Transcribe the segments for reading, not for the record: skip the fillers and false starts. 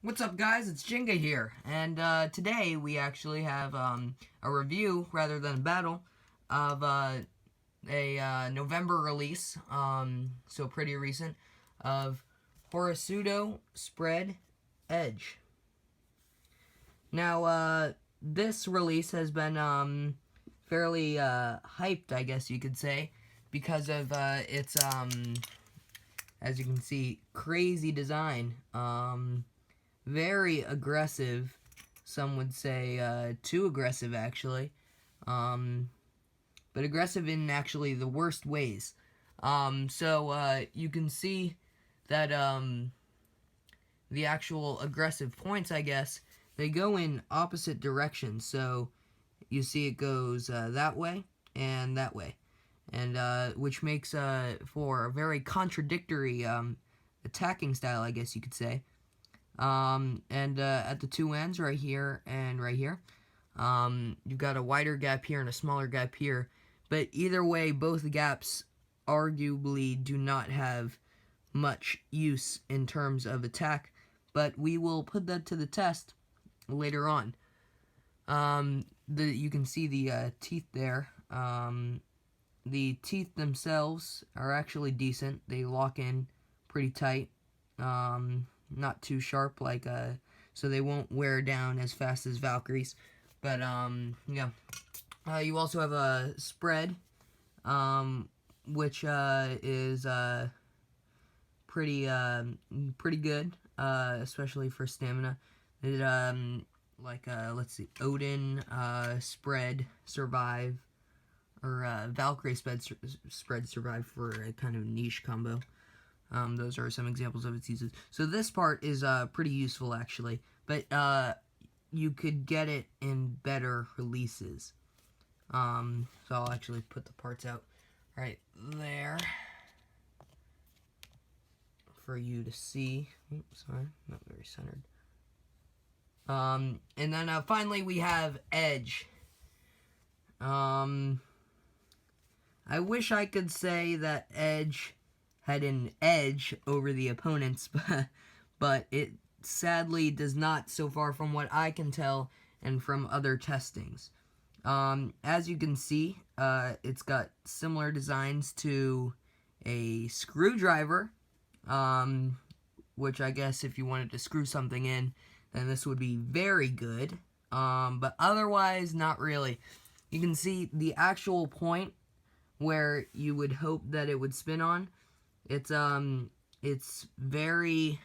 What's up, guys? It's Jenga here, and today we actually have a review rather than a battle of a November release, so pretty recent, of Horusood Spread Edge. Now, this release has been fairly hyped, I guess you could say, because of its as you can see, crazy design. Very aggressive, some would say too aggressive actually, but aggressive in actually the worst ways. So you can see that the actual aggressive points, I guess, they go in opposite directions. So you see it goes that way and that way, and which makes for a very contradictory attacking style, I guess you could say. And at the two ends, right here and right here, you've got a wider gap here and a smaller gap here, but either way, both gaps arguably do not have much use in terms of attack, but we will put that to the test later on. You can see the teeth there. The teeth themselves are actually decent. They lock in pretty tight. Not too sharp, like so they won't wear down as fast as Valkyrie's. But yeah, you also have a spread, which is pretty good, especially for stamina. It let's see, Odin spread survive, or Valkyrie spread survive for a kind of niche combo. Those are some examples of its uses. So this part is pretty useful, actually, but you could get it in better releases. So I'll actually put the parts out right there for you to see. Oops, sorry, not very centered. And then finally we have Edge. I wish I could say that Edge had an edge over the opponents, but it sadly does not, so far from what I can tell and from other testings. As you can see, it's got similar designs to a screwdriver, which I guess if you wanted to screw something in, then this would be very good, but otherwise not really. You can see the actual point where you would hope that it would spin on. It's very,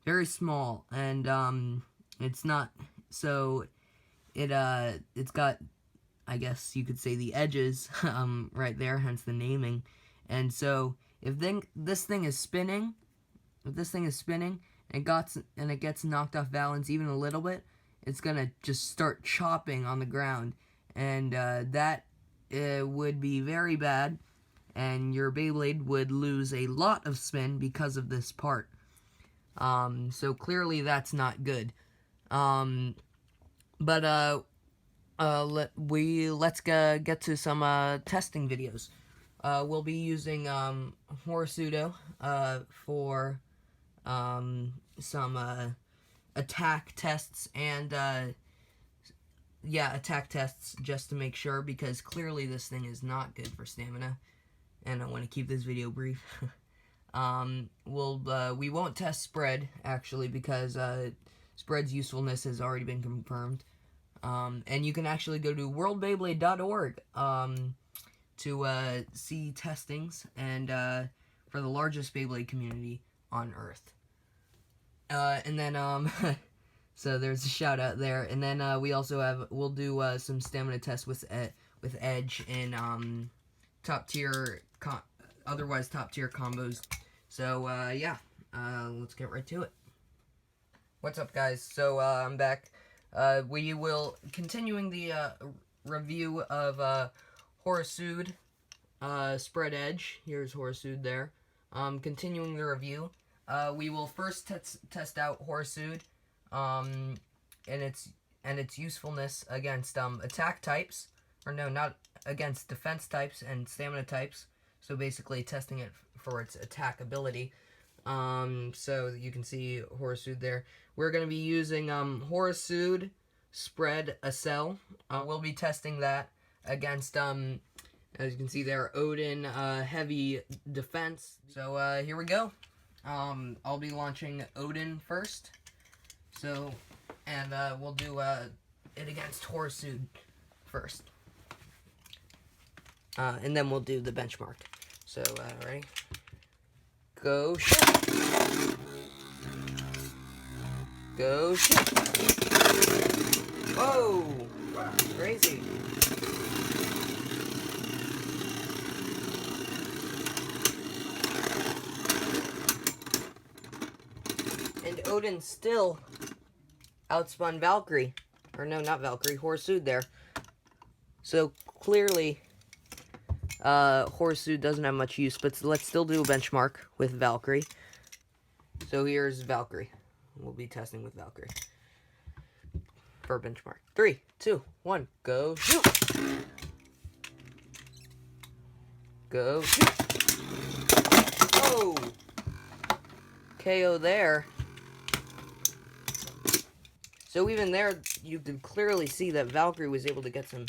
very small, and it's not, so it's got, I guess you could say, the edges right there, hence the naming. And so if this thing is spinning, and it gets knocked off balance even a little bit, it's gonna just start chopping on the ground, and that would be very bad, and your Beyblade would lose a lot of spin because of this part. So clearly that's not good. But let's get to some testing videos. We'll be using Horusood for some attack tests and attack tests, just to make sure, because clearly this thing is not good for stamina, and I want to keep this video brief. We won't test spread, actually, because spread's usefulness has already been confirmed. And you can actually go to worldbeyblade.org to see testings and for the largest Beyblade community on Earth. And then so there's a shout out there. And then we'll do some stamina tests with Edge in otherwise top tier combos. So yeah, let's get right to it. What's up, guys? So I'm back. We will continuing the review of Horusood Spread Edge. Here's Horusood there. Continuing the review, we will first test out Horusood and its usefulness against attack types, or no, not against defense types and stamina types. So basically testing it for its attack ability. So you can see Horusood there. We're going to be using Horusood Spread a Cell. We'll be testing that against, as you can see there, Odin Heavy Defense. So here we go. I'll be launching Odin first. So, and we'll do it against Horusood first. And then we'll do the benchmark. So, ready? Go shoot! Go shoot! Whoa! Crazy. And Odin still outspun Valkyrie. Or no, not Valkyrie, Horusood there. So clearly, Horusood doesn't have much use, but let's still do a benchmark with Valkyrie. So here's Valkyrie. We'll be testing with Valkyrie for a benchmark. 3, 2, 1, go shoot! Go shoot! Oh! KO there. So even there, you could clearly see that Valkyrie was able to get some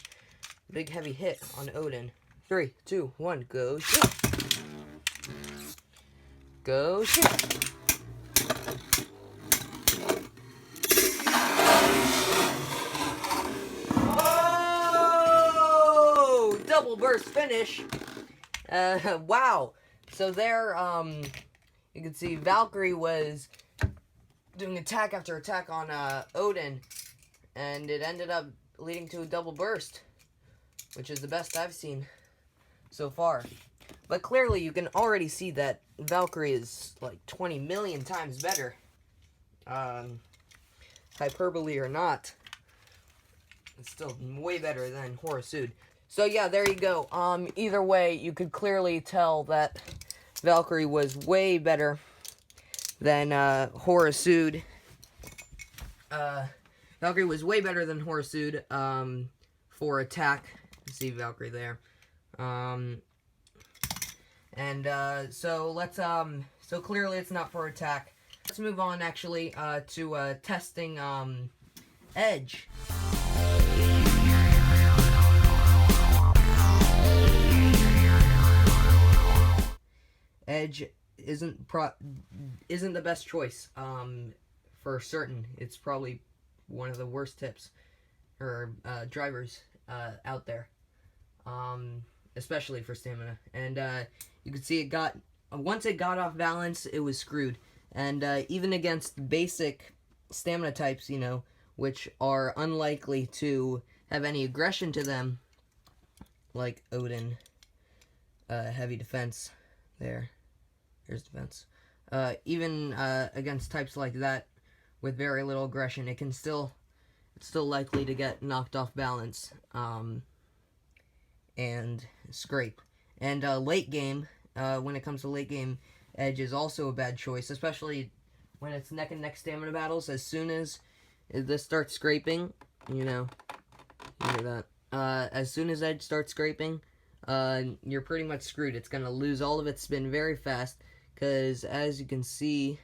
big heavy hit on Odin. 3, 2, 1, go shoot! Go shoot! Oh! Double burst finish! Wow! So there, you can see Valkyrie was doing attack after attack on Odin, and it ended up leading to a double burst, which is the best I've seen so far. But clearly you can already see that Valkyrie is like 20 million times better. Hyperbole or not, it's still way better than Horusood. So yeah, there you go. Either way, you could clearly tell that Valkyrie was way better than Horusood. Valkyrie was way better than Horusood for attack. You see Valkyrie there. So let's so clearly it's not for attack. Let's move on actually to testing Edge. Edge isn't the best choice for certain. It's probably one of the worst tips or drivers out there, especially for stamina. And you can see once it got off balance, it was screwed. And even against basic stamina types, you know, which are unlikely to have any aggression to them, like Odin, heavy defense there. Here's defense. Even against types like that with very little aggression, it's still likely to get knocked off balance and scrape. And late game, when it comes to late game, Edge is also a bad choice, especially when it's neck and neck stamina battles. As soon as this starts scraping, you know, you hear that. As soon as Edge starts scraping, you're pretty much screwed. It's gonna lose all of its spin very fast. Because, as you can see,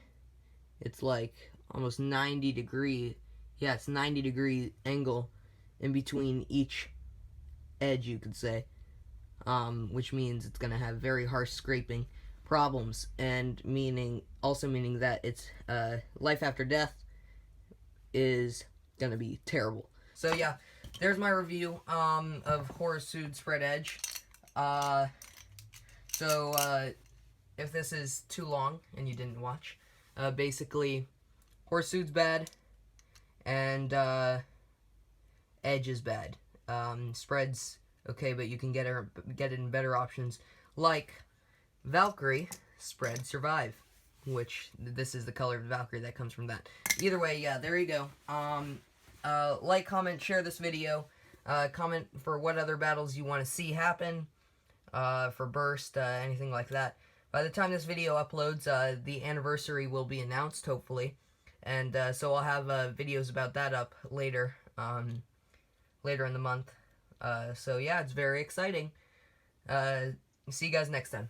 it's like almost 90 degree, yeah, it's 90 degree angle in between each edge, you could say. Which means it's going to have very harsh scraping problems, and also meaning that its life after death is going to be terrible. So, yeah, there's my review of Horusood Spread Edge. If this is too long and you didn't watch, basically, Horusood's bad, and Edge is bad. Spread's okay, but you can get it in better options, like Valkyrie Spread Survive, which this is the color of Valkyrie that comes from that. Either way, yeah, there you go. Like, comment, share this video. Comment for what other battles you want to see happen, for Burst, anything like that. By the time this video uploads, the anniversary will be announced, hopefully. And so I'll have videos about that up later, later in the month. So yeah, it's very exciting. See you guys next time.